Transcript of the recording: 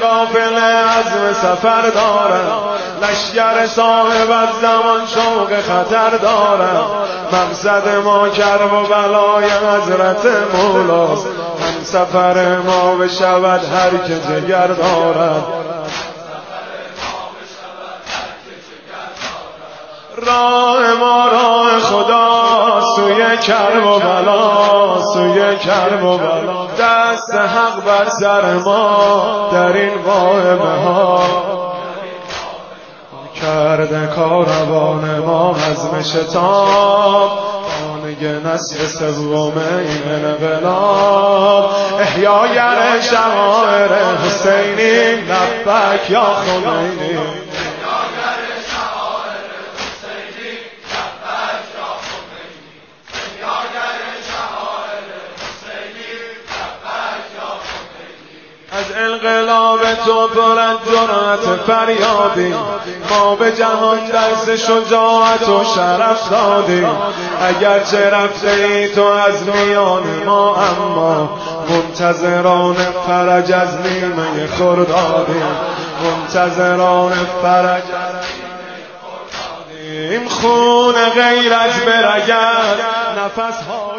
قافله عزم سفر دارد، لشگر صاحب از زمان شوق خطر دارد. مقصد ما کرب و بلای حضرت مولاست، هم سفر ما بشود هر که جگر دارد. راه ما راه خدا، سوی کرب و بلا، سوی کرب و بلا. دست حق بر سر ما در این واهمه ها، کرده کاروان ما عزم شتاب. خانه نسل سوم این انقلاب، احیاگر شعائر حسینی، لبک یا خمینی. از انقلاب تو برد جرأت فریادی، ما به جهان درس شجاعت و شرف دادیم. اگرچه رفته ای تو از میان ما، اما منتظران فرج از نیمه خردادیم. منتظران فرج از نیمه خردادیم. خون غیرت برگرد نفس ها